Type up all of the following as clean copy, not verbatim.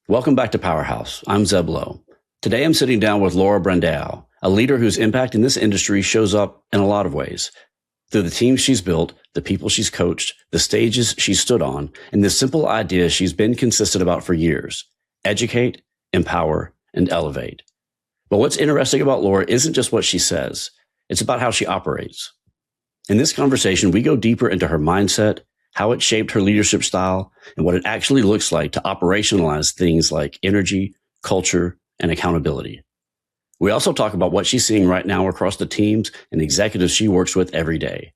Welcome back to Powerhouse. I'm Zeb Lowe. Today I'm sitting down with Laura Brandao, a leader whose impact in this industry shows up in a lot of ways. Through the teams she's built, the people she's coached, the stages she's stood on, and the simple idea she's been consistent about for years: educate, empower, and elevate. But what's interesting about Laura isn't just what she says, it's about how she operates. In this conversation, we go deeper into her mindset, how it shaped her leadership style, and what it actually looks like to operationalize things like energy, culture, and accountability. We also talk about what she's seeing right now across the teams and executives she works with every day.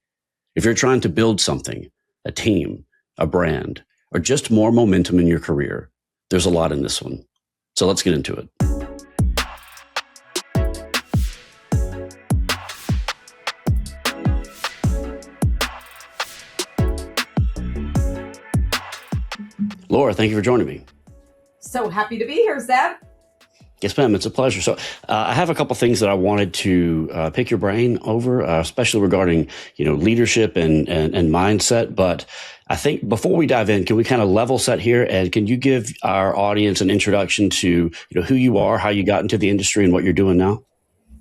If you're trying to build something, a team, a brand, or just more momentum in your career, there's a lot in this one. So let's get into it. Laura, thank you for joining me. So happy to be here, Zeb. Yes, ma'am. It's a pleasure. So I have a couple things that I wanted to pick your brain over, especially regarding, leadership and mindset. But I think before we dive in, can we kind of level set here? And can you give our audience an introduction to, who you are, how you got into the industry, and what you're doing now?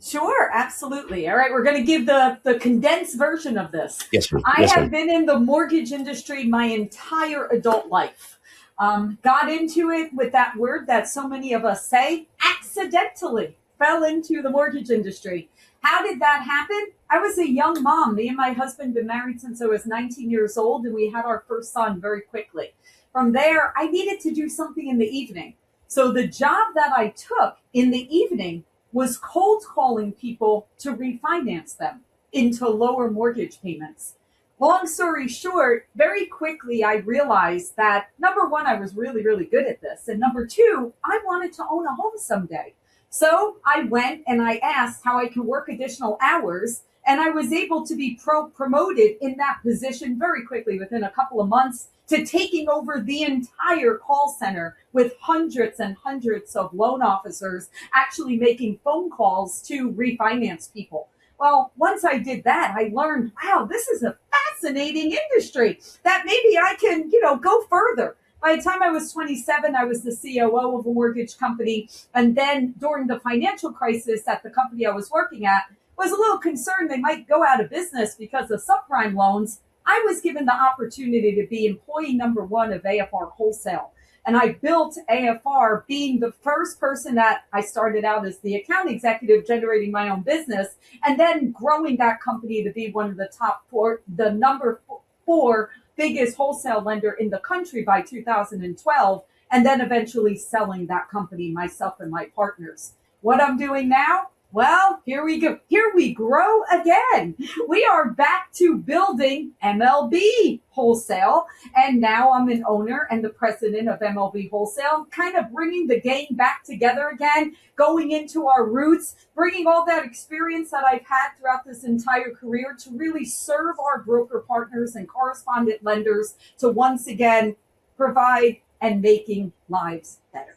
Sure, absolutely. All right, we're going to give the condensed version of this. Yes, ma'am. I have been in the mortgage industry my entire adult life. Got into it with that word that so many of us say, accidentally fell into the mortgage industry. How did that happen? I was a young mom. Me and my husband been married since I was 19 years old, and we had our first son very quickly. From there, I needed to do something in the evening. So the job that I took in the evening was cold calling people to refinance them into lower mortgage payments. Long story short, very quickly, I realized that number one, I was really, really good at this. And number two, I wanted to own a home someday. So I went and I asked how I could work additional hours. And I was able to be promoted in that position very quickly within a couple of months to taking over the entire call center with hundreds and hundreds of loan officers actually making phone calls to refinance people. Well, once I did that, I learned, wow, this is a fascinating industry that maybe I can, go further. By the time I was 27, I was the COO of a mortgage company. And then during the financial crisis at the company I was working at, was a little concerned they might go out of business because of subprime loans. I was given the opportunity to be employee number one of AFR Wholesale. And I built AFR, being the first person that I started out as the account executive, generating my own business, and then growing that company to be one of the top four, the number four biggest wholesale lender in the country by 2012, and then eventually selling that company, myself and my partners. What I'm doing now? Well, here we go. Here we grow again. We are back to building MLB Wholesale. And now I'm an owner and the president of MLB Wholesale, kind of bringing the game back together again, going into our roots, bringing all that experience that I've had throughout this entire career to really serve our broker partners and correspondent lenders to once again provide and making lives better.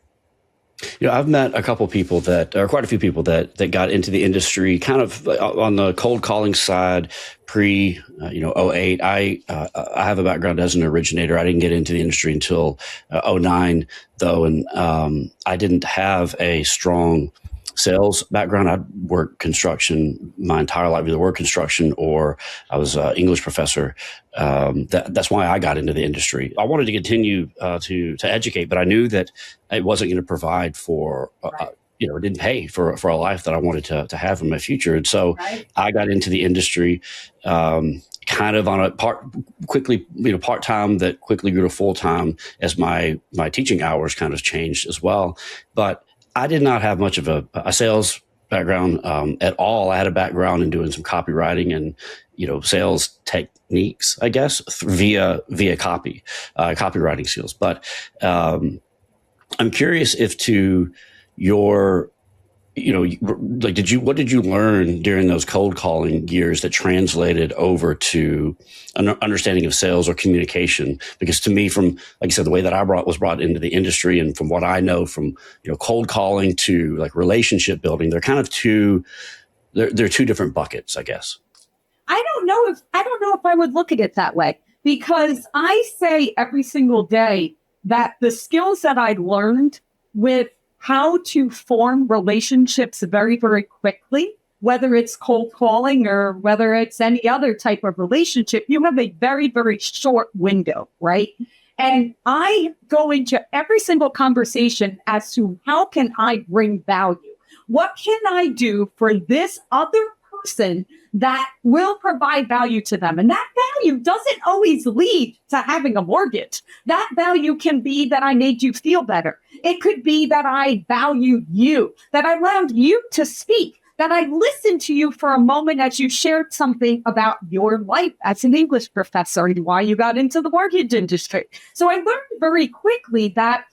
I've met a couple people quite a few people that got into the industry kind of on the cold calling side pre, 08. I have a background as an originator. I didn't get into the industry until 09 though. And I didn't have a strong sales background. I worked construction my entire life, either work construction or I was an English professor. That's why I got into the industry. I wanted to continue to educate, but I knew that it wasn't going to provide for, it didn't pay for a life that I wanted to have in my future. And so I got into the industry kind of on a part-time that quickly grew to full-time as my teaching hours kind of changed as well. But I did not have much of a sales background at all. I had a background in doing some copywriting and, sales techniques, I guess, via copywriting skills. But I'm curious if to your, what did you learn during those cold calling years that translated over to an understanding of sales or communication? Because to me, from, like I said, the way that I was brought into the industry and from what I know from, cold calling to like relationship building, they're kind of they're two different buckets, I guess. I don't know if I would look at it that way, because I say every single day that the skills that I learned with how to form relationships very, very quickly, whether it's cold calling or whether it's any other type of relationship, you have a very, very short window, right? And I go into every single conversation as to how can I bring value? What can I do for this other person that will provide value to them? And that value doesn't always lead to having a mortgage. That value can be that I made you feel better. It could be that I valued you, that I allowed you to speak, that I listened to you for a moment as you shared something about your life as an English professor and why you got into the mortgage industry. So I learned very quickly that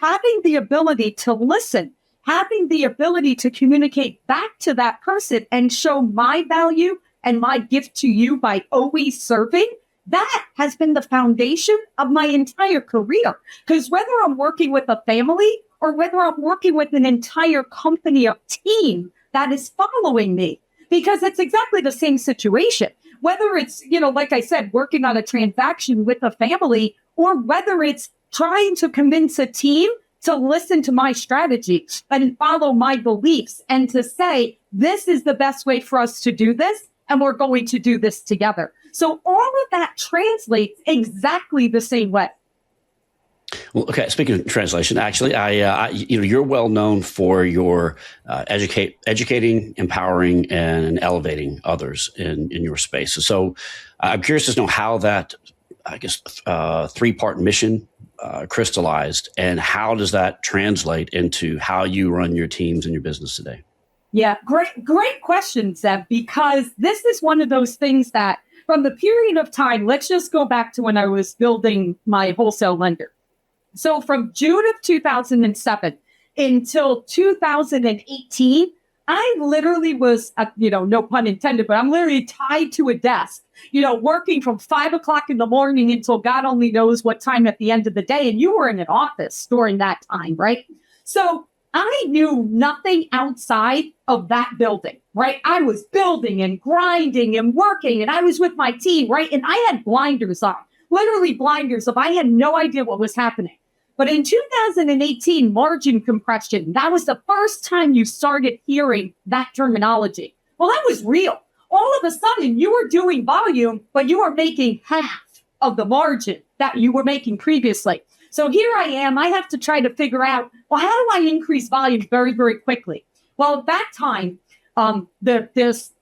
having the ability to listen, having the ability to communicate back to that person and show my value and my gift to you by always serving, that has been the foundation of my entire career. Because whether I'm working with a family or whether I'm working with an entire company or team that is following me, because it's exactly the same situation. Whether it's, like I said, working on a transaction with a family, or whether it's trying to convince a team to listen to my strategies and follow my beliefs and to say, this is the best way for us to do this, and we're going to do this together. So all of that translates exactly the same way. Well, okay. Speaking of translation, actually, you're well known for your educating, empowering, and elevating others in your space. So, I'm curious to know how that, three-part mission crystallized, and how does that translate into how you run your teams and your business today? Yeah, great question, Zeb, because this is one of those things that, from the period of time, let's just go back to when I was building my wholesale lender. So from June of 2007 until 2018, I literally was, no pun intended, but I'm literally tied to a desk, working from 5 o'clock in the morning until God only knows what time at the end of the day. And you were in an office during that time, right? So I knew nothing outside of that building, right? I was building and grinding and working, and I was with my team, right? And I had blinders on, literally blinders of I had no idea what was happening. But in 2018, margin compression, that was the first time you started hearing that terminology. Well, that was real. All of a sudden, you were doing volume, but you were making half of the margin that you were making previously. So here I am. I have to try to figure out, well, how do I increase volume very, very quickly? Well, at that time, this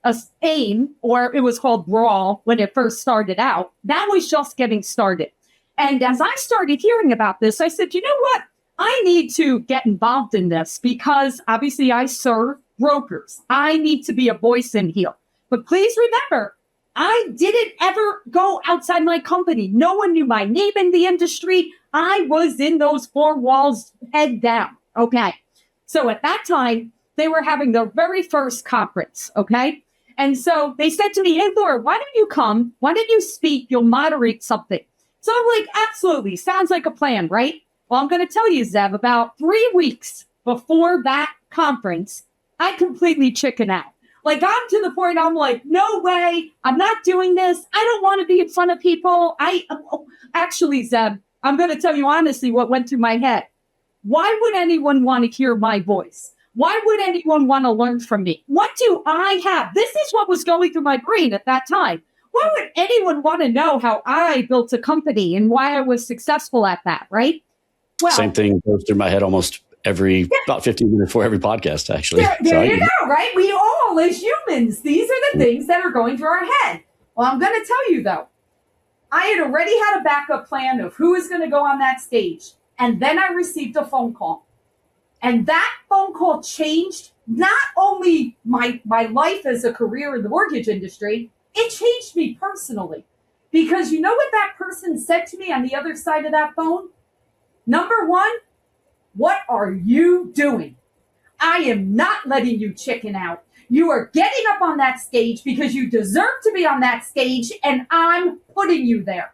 AIM, or it was called Brawl when it first started out, that was just getting started. And as I started hearing about this, I said, you know what? I need to get involved in this because obviously I serve brokers. I need to be a voice in here. But please remember, I didn't ever go outside my company. No one knew my name in the industry. I was in those four walls, head down. Okay. So at that time, they were having their very first conference. Okay. And so they said to me, hey, Laura, why don't you come? Why don't you speak? You'll moderate something. So I'm like, absolutely. Sounds like a plan, right? Well, I'm going to tell you, Zeb, about 3 weeks before that conference, I completely chickened out. Like, I'm to the point, I'm like, no way. I'm not doing this. I don't want to be in front of people. Actually, Zeb, I'm going to tell you honestly what went through my head. Why would anyone want to hear my voice? Why would anyone want to learn from me? What do I have? This is what was going through my brain at that time. Why would anyone want to know how I built a company and why I was successful at that, right? Well, same thing goes through my head almost about 15 minutes before every podcast, actually. There you go, right? We all, as humans, these are the things that are going through our head. Well, I'm going to tell you, though, I had already had a backup plan of who is going to go on that stage. And then I received a phone call. And that phone call changed not only my life as a career in the mortgage industry, it changed me personally. Because you know what that person said to me on the other side of that phone? Number one, what are you doing? I am not letting you chicken out. You are getting up on that stage because you deserve to be on that stage, and I'm putting you there.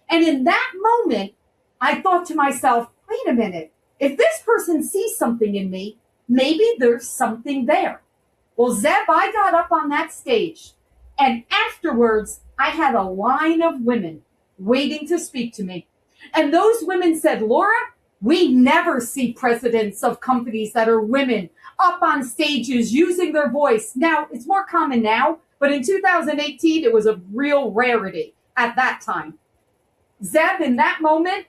And in that moment, I thought to myself, wait a minute. If this person sees something in me, maybe there's something there. Well, Zeb, I got up on that stage. And afterwards, I had a line of women waiting to speak to me. And those women said, Laura, We never see presidents of companies that are women up on stages using their voice. Now, it's more common now, but in 2018, it was a real rarity at that time. Zeb, in that moment,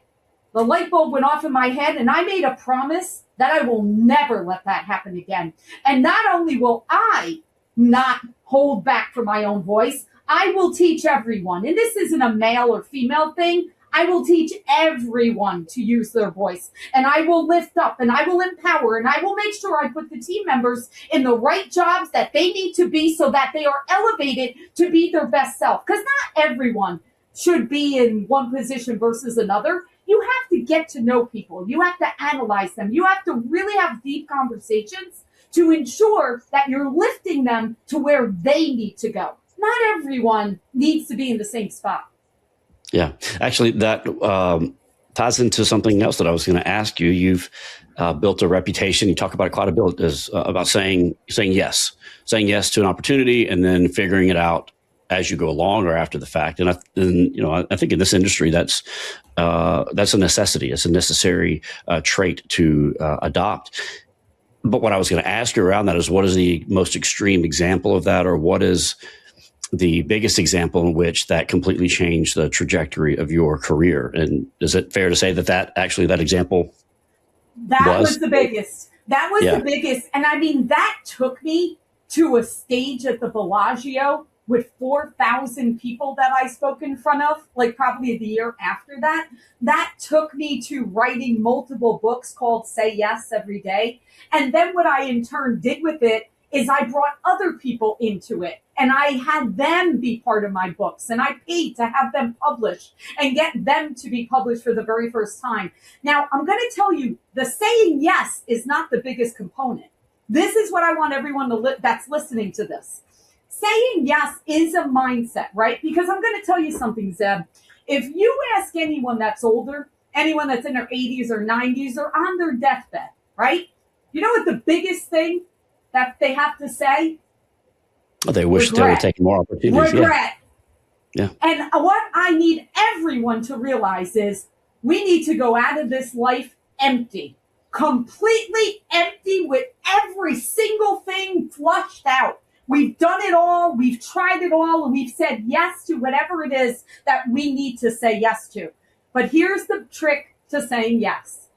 the light bulb went off in my head, and I made a promise that I will never let that happen again. And not only will I not hold back for my own voice, I will teach everyone. And this isn't a male or female thing. I will teach everyone to use their voice, and I will lift up, and I will empower, and I will make sure I put the team members in the right jobs that they need to be so that they are elevated to be their best self. Because not everyone should be in one position versus another. You have to get to know people. You have to analyze them. You have to really have deep conversations to ensure that you're lifting them to where they need to go. Not everyone needs to be in the same spot. Yeah, actually, that ties into something else that I was going to ask you. You've built a reputation. You talk about it quite a bit, about saying yes to an opportunity, and then figuring it out as you go along or after the fact. And I think in this industry, that's a necessity. It's a necessary trait to adopt. But what I was going to ask you around that is, what is the most extreme example of that, or what is the biggest example in which that completely changed the trajectory of your career? And is it fair to say that example was the biggest? That was the biggest. And I mean, that took me to a stage at the Bellagio with 4,000 people that I spoke in front of, like probably the year after that. That took me to writing multiple books called Say Yes Every Day. And then what I in turn did with it is I brought other people into it, and I had them be part of my books, and I paid to have them published and get them to be published for the very first time. Now, I'm going to tell you, the saying yes is not the biggest component. This is what I want everyone that's listening to this. Saying yes is a mindset, right? Because I'm going to tell you something, Zeb. If you ask anyone that's older, anyone that's in their 80s or 90s or on their deathbed, right? You know what the biggest thing that they have to say? Oh, they wish they were taking more opportunities. Regret. Yeah. And what I need everyone to realize is we need to go out of this life empty, completely empty, with every single thing flushed out. We've done it all. We've tried it all. And we've said yes to whatever it is that we need to say yes to. But here's the trick to saying yes.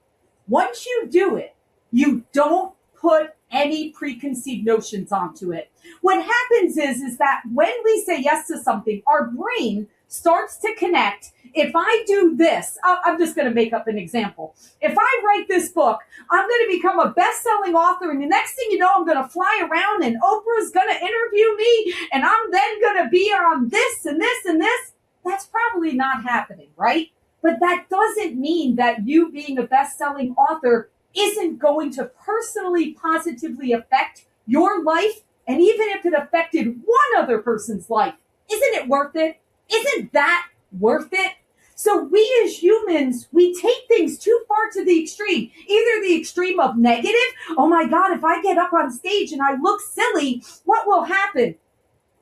Once you do it, you don't put any preconceived notions onto it. What happens is that when we say yes to something, our brain starts to connect. If I do this, I'm just going to make up an example. If I write this book, I'm going to become a best-selling author, and the next thing you know, I'm going to fly around, and Oprah's going to interview me, and I'm then going to be on this and this and this. That's probably not happening, right? But that doesn't mean that you being a best-selling author isn't going to personally, positively affect your life. And even if it affected one other person's life, isn't it worth it? Isn't that worth it? So we as humans, we take things too far to the extreme. Either the extreme of negative, oh my God, if I get up on stage and I look silly, what will happen?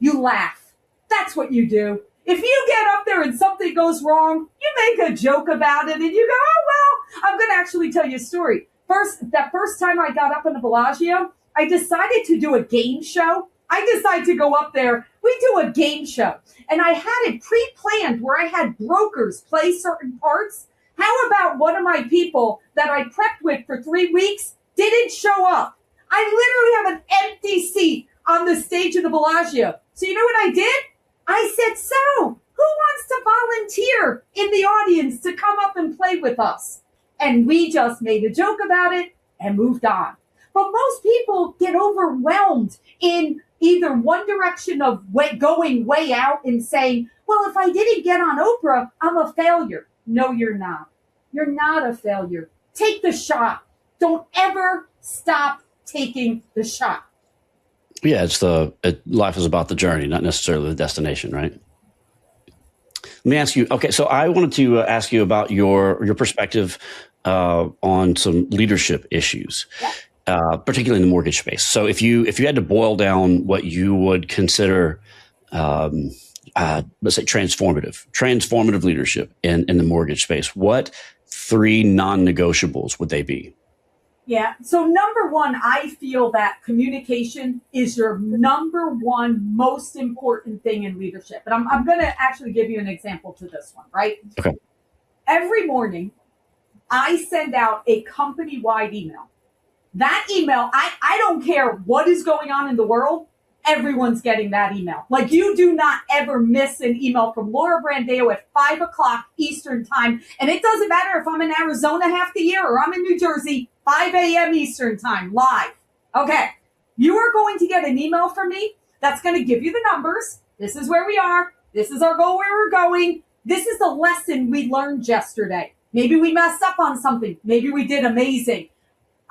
You laugh. That's what you do. If you get up there and something goes wrong, you make a joke about it and you go, oh, well, I'm going to actually tell you a story. That first time I got up in the Bellagio, I decided to do a game show. I decided to go up there. We do a game show. And I had it pre-planned where I had brokers play certain parts. How about one of my people that I prepped with for 3 weeks didn't show up? I literally have an empty seat on the stage of the Bellagio. So you know what I did? I said, so who wants to volunteer in the audience to come up and play with us? And we just made a joke about it and moved on. But most people get overwhelmed in either one direction of going way out and saying, well, if I didn't get on Oprah, I'm a failure. No, you're not. You're not a failure. Take the shot. Don't ever stop taking the shot. Yeah, life is about the journey, not necessarily the destination, right? Let me ask you. Okay, so I wanted to ask you about your perspective on some leadership issues, particularly in the mortgage space. So if you had to boil down what you would consider, let's say transformative leadership in the mortgage space, what 3 non-negotiables would they be? Yeah. So number one, I feel that communication is your number one most important thing in leadership. And I'm going to actually give you an example to this one, right? Okay. Every morning, I send out a company-wide email. That email, I don't care what is going on in the world. Everyone's getting that email. Like, you do not ever miss an email from Laura Brandao at 5 o'clock Eastern time. And it doesn't matter if I'm in Arizona half the year or I'm in New Jersey, 5 a.m. Eastern time, live. Okay. You are going to get an email from me that's going to give you the numbers. This is where we are. This is our goal, where we're going. This is the lesson we learned yesterday. Maybe we messed up on something. Maybe we did amazing.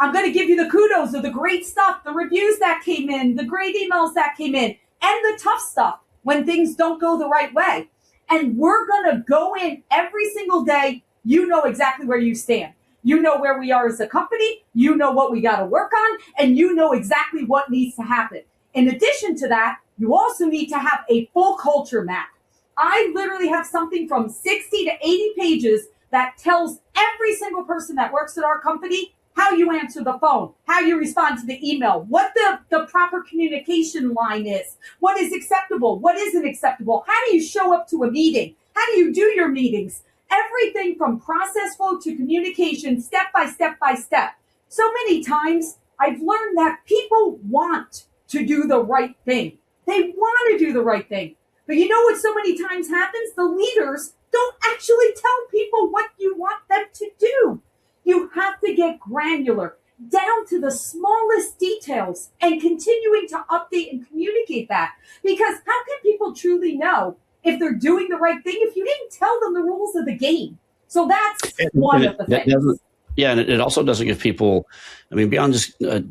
I'm going to give you the kudos of the great stuff, the reviews that came in, the great emails that came in, and the tough stuff when things don't go the right way. And we're going to go in every single day. You know exactly where you stand. You know where we are as a company. You know what we got to work on, and you know exactly what needs to happen. In addition to that, you also need to have a full culture map. I literally have something from 60 to 80 pages that tells every single person that works at our company how you answer the phone, how you respond to the email, what the proper communication line is, what is acceptable, what isn't acceptable, how do you show up to a meeting, how do you do your meetings, everything from process flow to communication, step by step by step. So many times I've learned that people want to do the right thing. They want to do the right thing. But you know what so many times happens? The leaders don't actually tell people what you want them to do. You have to get granular down to the smallest details and continuing to update and communicate that. Because how can people truly know if they're doing the right thing if you didn't tell them the rules of the game? So that's one of the things. Yeah, and it also doesn't give people, I mean, beyond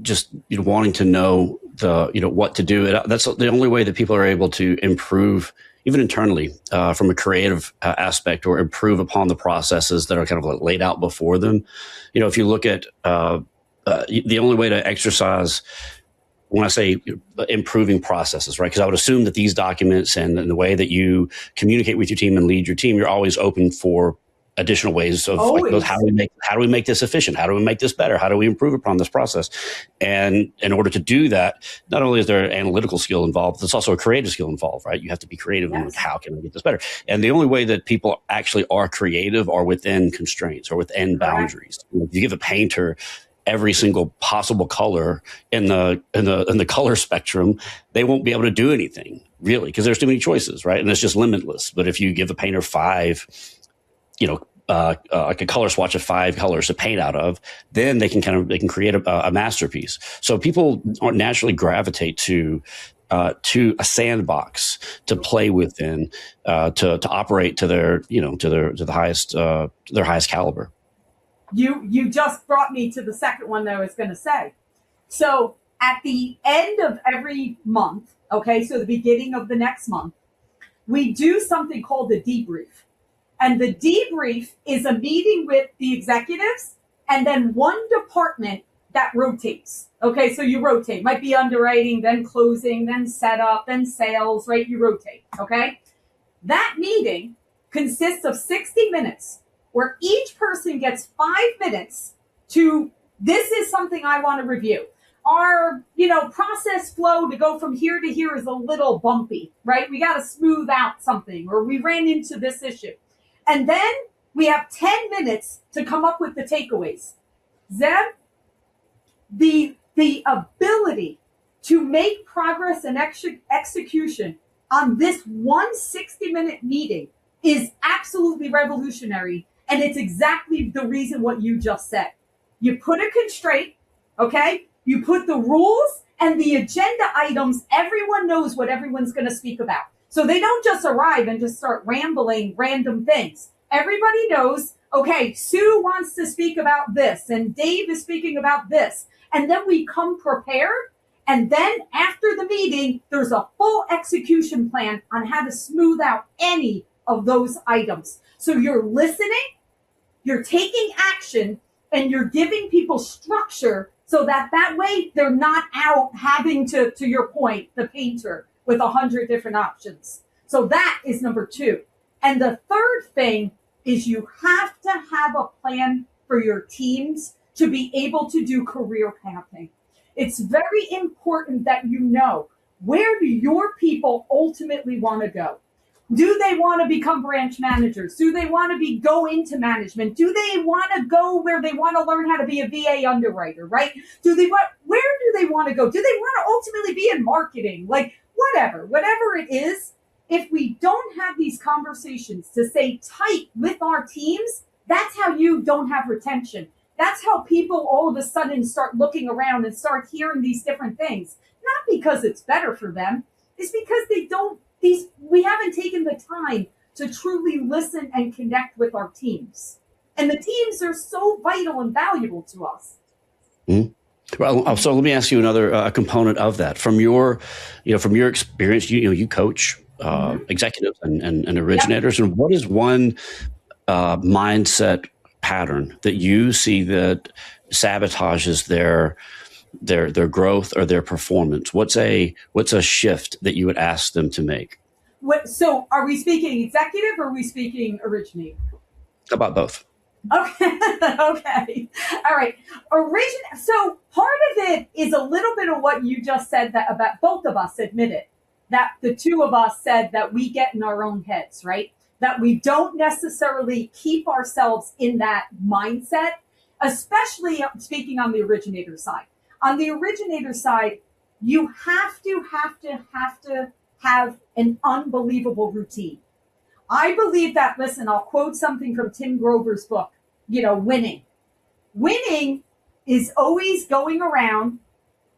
just wanting to know what to do. That's the only way that people are able to improve, even internally, from a creative aspect, or improve upon the processes that are kind of like laid out before them. If you look at the only way to exercise, when I say improving processes, right? Because I would assume that these documents and the way that you communicate with your team and lead your team, you're always open for additional ways of like, how do we make this efficient? How do we make this better? How do we improve upon this process? And in order to do that, not only is there an analytical skill involved, there's also a creative skill involved, right? You have to be creative. Yes. And how can I get this better? And the only way that people actually are creative are within constraints or within boundaries. If you give a painter every single possible color in the color spectrum, they won't be able to do anything really, because there's too many choices, right? And it's just limitless. But if you give a painter 5, like a color swatch of 5 colors to paint out of, then they can create a masterpiece. So people naturally gravitate to a sandbox to play within, to operate to their highest caliber. You just brought me to the second one that I was going to say. So at the end of every month, okay, so the beginning of the next month, we do something called the debrief. And the debrief is a meeting with the executives and then one department that rotates. Okay, so you rotate. Might be underwriting, then closing, then setup, then sales, right? You rotate, okay? That meeting consists of 60 minutes where each person gets 5 minutes to, this is something I want to review. Our, process flow to go from here to here is a little bumpy, right? We got to smooth out something, or we ran into this issue. And then we have 10 minutes to come up with the takeaways. Zeb, the ability to make progress and execution on this one 60-minute meeting is absolutely revolutionary. And it's exactly the reason what you just said. You put a constraint, okay? You put the rules and the agenda items. Everyone knows what everyone's going to speak about. So they don't just arrive and just start rambling random things. Everybody knows, okay, Sue wants to speak about this and Dave is speaking about this. And then we come prepared. And then after the meeting, there's a full execution plan on how to smooth out any of those items. So you're listening, you're taking action, and you're giving people structure so that way they're not out having to your point, the painter with 100 different options. So that is number 2. And the third thing is you have to have a plan for your teams to be able to do career pathing. It's very important that you know, where do your people ultimately want to go? Do they want to become branch managers? Do they want to go into management? Do they want to go where they want to learn how to be a VA underwriter, right? Where do they want to go? Do they want to ultimately be in marketing? Like whatever it is, if we don't have these conversations to stay tight with our teams, that's how you don't have retention. That's how people all of a sudden start looking around and start hearing these different things. Not because it's better for them, it's because we haven't taken the time to truly listen and connect with our teams. And the teams are so vital and valuable to us. Mm-hmm. Well, so let me ask you another component of that. From your experience, you coach executives and originators, and what is one mindset pattern that you see that sabotages their growth or their performance? What's a shift that you would ask them to make? So are we speaking executive or are we speaking originator? About both. Okay. Okay. All right. So part of it is a little bit of what you just said, that about both of us admitted that the two of us said that we get in our own heads, right? That we don't necessarily keep ourselves in that mindset, especially speaking on the originator side. On the originator side, you have to have an unbelievable routine. I believe that, listen, I'll quote something from Tim Grover's book, winning. Winning is always going around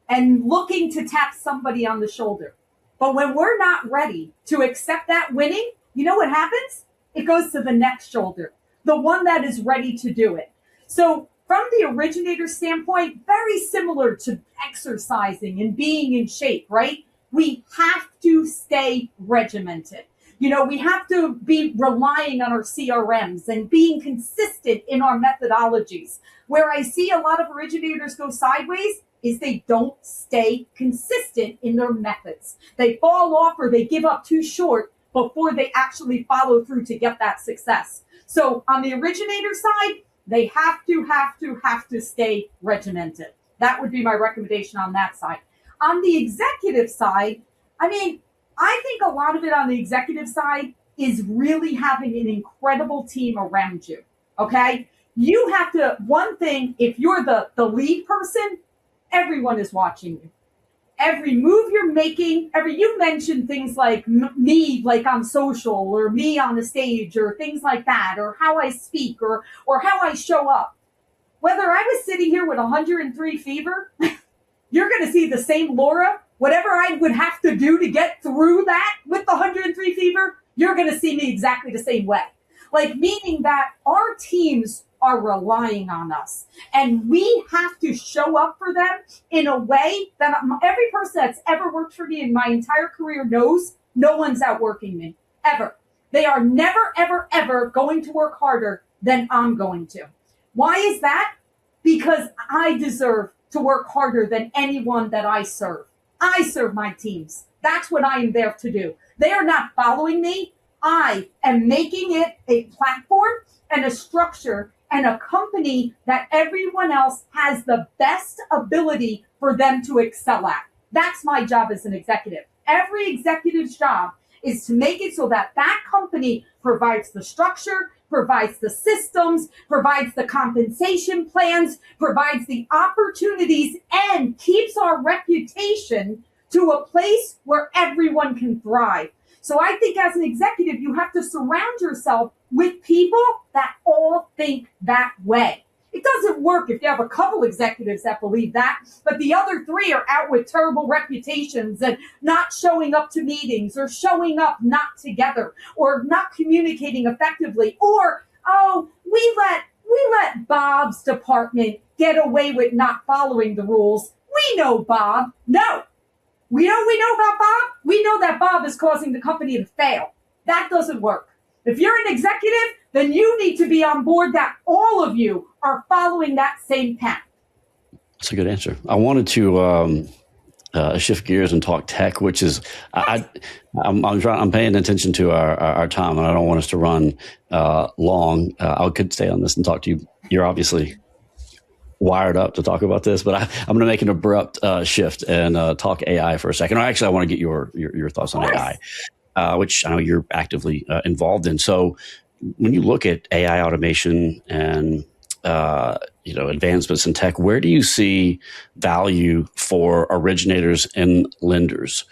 and looking to tap somebody on the shoulder. But when we're not ready to accept that winning, you know what happens? It goes to the next shoulder, the one that is ready to do it. So from the originator standpoint, very similar to exercising and being in shape, right? We have to stay regimented. We have to be relying on our CRMs and being consistent in our methodologies. Where I see a lot of originators go sideways is they don't stay consistent in their methods. They fall off or they give up too short before they actually follow through to get that success. So on the originator side, they have to stay regimented. That would be my recommendation on that side. On the executive side, I think a lot of it on the executive side is really having an incredible team around you. Okay. You have to, one thing, if you're the lead person, everyone is watching you. Every move you're making, you mentioned things like me, like on social, or me on the stage, or things like that, or how I speak, or how I show up. Whether I was sitting here with 103 fever, you're going to see the same Laura. Whatever I would have to do to get through that with the 103 fever, you're going to see me exactly the same way. Like, meaning that our teams are relying on us, and we have to show up for them in a way that every person that's ever worked for me in my entire career knows no one's outworking me, ever. They are never, ever, ever going to work harder than I'm going to. Why is that? Because I deserve to work harder than anyone that I serve. I serve my teams. That's what I am there to do. They are not following me. I am making it a platform and a structure and a company that everyone else has the best ability for them to excel at. That's my job as an executive. Every executive's job is to make it so that that company provides the structure, provides the systems, provides the compensation plans, provides the opportunities, and keeps our reputation to a place where everyone can thrive. So I think as an executive, you have to surround yourself with people that all think that way. It doesn't work if you have a couple executives that believe that, but the other three are out with terrible reputations and not showing up to meetings, or showing up not together, or not communicating effectively, or, we let Bob's department get away with not following the rules. We know Bob. No. We know about Bob. We know that Bob is causing the company to fail. That doesn't work. If you're an executive, then you need to be on board that all of you are following that same path. That's a good answer. I wanted to shift gears and talk tech, which is I'm paying attention to our time, and I don't want us to run long. I could stay on this and talk to you. You're obviously wired up to talk about this, but I'm going to make an abrupt shift and talk AI for a second. Or actually, I want to get your thoughts on AI, which I know you're actively involved in. So when you look at AI automation and advancements in tech, where do you see value for originators and lenders?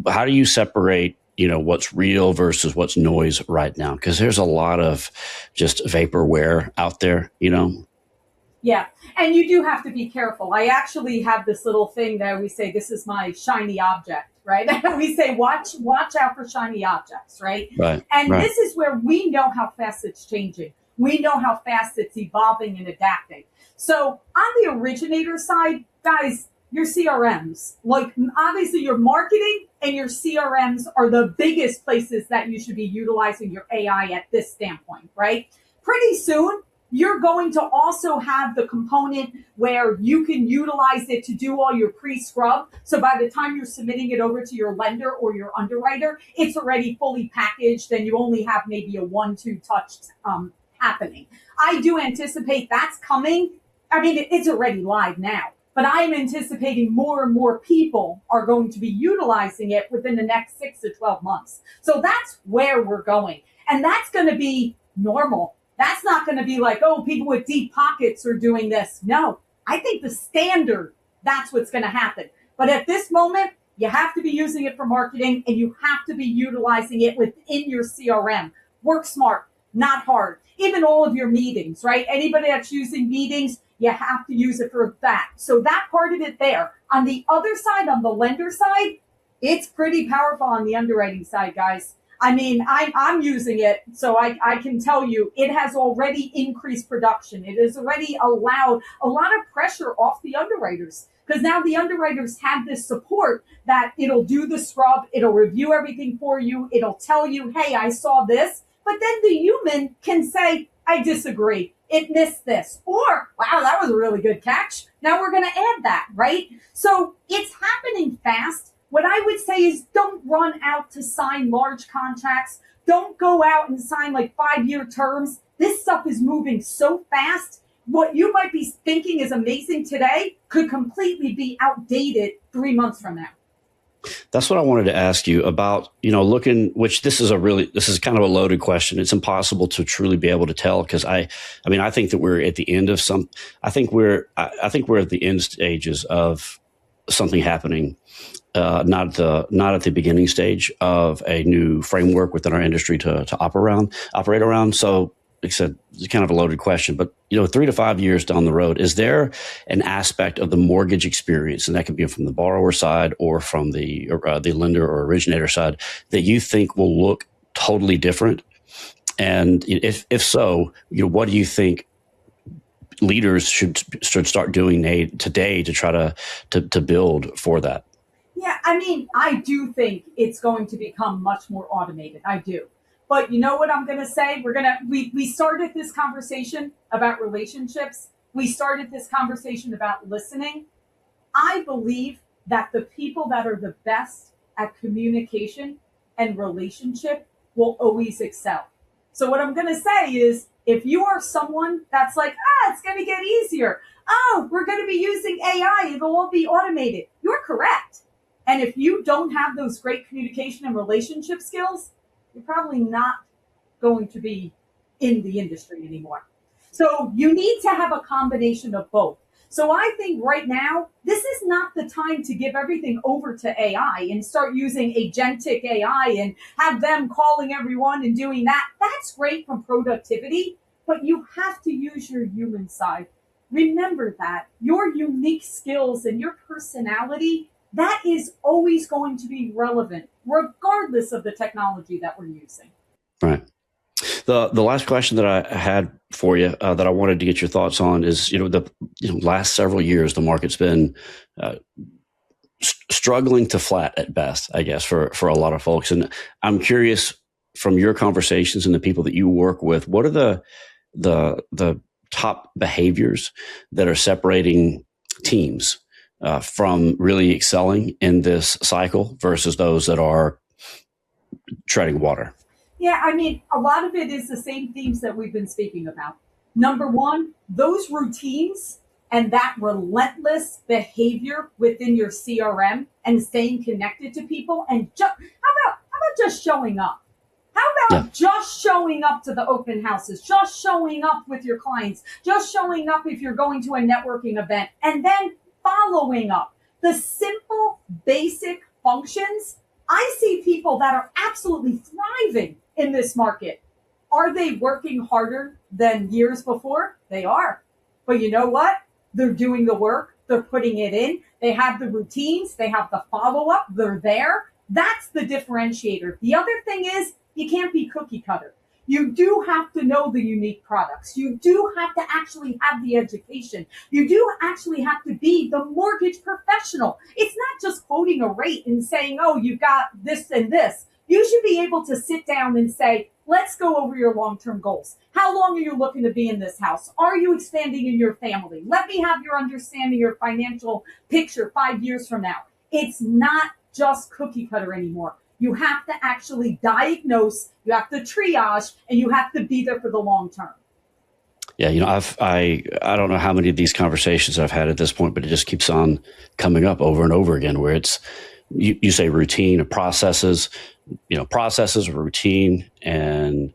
How do you separate what's real versus what's noise right now? Because there's a lot of just vaporware out there. Yeah. And you do have to be careful. I actually have this little thing that we say, this is my shiny object, right? We say, watch out for shiny objects, right? Right. And right. This is where we know how fast it's changing. We know how fast it's evolving and adapting. So on the originator side, guys, your CRMs, like obviously your marketing and your CRMs are the biggest places that you should be utilizing your AI at this standpoint, right? Pretty soon, you're going to also have the component where you can utilize it to do all your pre-scrub. So by the time you're submitting it over to your lender or your underwriter, it's already fully packaged and you only have maybe a 1-2 touch happening. I do anticipate that's coming. I mean, it's already live now, but I'm anticipating more and more people are going to be utilizing it within the next 6 to 12 months. So that's where we're going. And that's going to be normal. That's not going to be like, oh, people with deep pockets are doing this. No, I think the standard, that's what's going to happen. But at this moment, you have to be using it for marketing and you have to be utilizing it within your CRM. Work smart, not hard. Even all of your meetings, right? Anybody that's using meetings, you have to use it for that. So that part of it there. On the other side, on the lender side, it's pretty powerful on the underwriting side, guys. I mean, I'm using it, so I can tell you it has already increased production. It has already allowed a lot of pressure off the underwriters because now the underwriters have this support that it'll do the scrub, it'll review everything for you, it'll tell you, hey, I saw this, but then the human can say, I disagree, it missed this, or wow, that was a really good catch. Now we're going to add that, right? So it's happening fast. What I would say is don't run out to sign large contracts. Don't go out and sign like 5-year terms. This stuff is moving so fast. What you might be thinking is amazing today could completely be outdated 3 months from now. That's what I wanted to ask you about, this is kind of a loaded question. It's impossible to truly be able to tell because I think that we're at the end of I think we're at the end stages of something happening. Not at the beginning stage of a new framework within our industry to operate around. So, like I said, it's kind of a loaded question, but 3 to 5 years down the road, is there an aspect of the mortgage experience, and that could be from the borrower side or from the lender or originator side, that you think will look totally different? And if so, what do you think leaders should start doing today to try to build for that? Yeah, I mean, I do think it's going to become much more automated. I do. But you know what I'm going to say? We started this conversation about relationships. We started this conversation about listening. I believe that the people that are the best at communication and relationship will always excel. So what I'm going to say is, if you are someone that's like, it's going to get easier. Oh, we're going to be using AI. It'll all be automated. You're correct. And if you don't have those great communication and relationship skills, you're probably not going to be in the industry anymore. So you need to have a combination of both. So I think right now, this is not the time to give everything over to AI and start using agentic AI and have them calling everyone and doing that. That's great for productivity, but you have to use your human side. Remember that your unique skills and your personality, that is always going to be relevant, regardless of the technology that we're using. Right. The last question that I had for you that I wanted to get your thoughts on is, the last several years, the market's been struggling to flat at best, I guess, for a lot of folks. And I'm curious, from your conversations and the people that you work with, what are the top behaviors that are separating teams from really excelling in this cycle versus those that are treading water? Yeah, I mean, a lot of it is the same themes that we've been speaking about. Number one, those routines and that relentless behavior within your CRM and staying connected to people. And how about just showing up? How about just showing up to the open houses, just showing up with your clients, just showing up if you're going to a networking event, and then following up? The simple, basic functions. I see people that are absolutely thriving in this market. Are they working harder than years before? They are. But you know what? They're doing the work. They're putting it in. They have the routines. They have the follow-up. They're there. That's the differentiator. The other thing is you can't be cookie cutter. You do have to know the unique products. You do have to actually have the education. You do actually have to be the mortgage professional. It's not just quoting a rate and saying, oh, you've got this and this. You should be able to sit down and say, let's go over your long-term goals. How long are you looking to be in this house? Are you expanding in your family? Let me have your understanding, your financial picture 5 years from now. It's not just cookie cutter anymore. You have to actually diagnose, you have to triage, and you have to be there for the long term. Yeah, I don't know how many of these conversations I've had at this point, but it just keeps on coming up over and over again, where it's you say routine of processes, processes of routine, and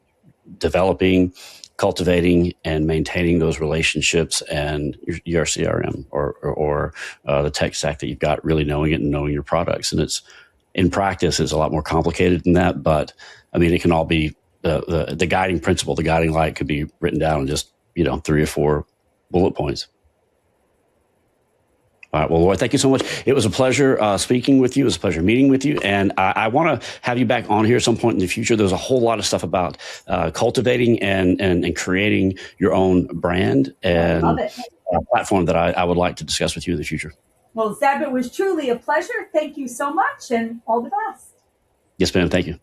developing, cultivating, and maintaining those relationships and your CRM or the tech stack that you've got, really knowing it and knowing your products. And in practice, it's a lot more complicated than that. But I mean, it can all be the guiding principle, the guiding light could be written down in just 3 or 4 bullet points. All right. Well, Laura, thank you so much. It was a pleasure speaking with you. It was a pleasure meeting with you. And I want to have you back on here at some point in the future. There's a whole lot of stuff about cultivating and creating your own brand and a platform that I would like to discuss with you in the future. Well, Zeb, it was truly a pleasure. Thank you so much and all the best. Yes, ma'am. Thank you.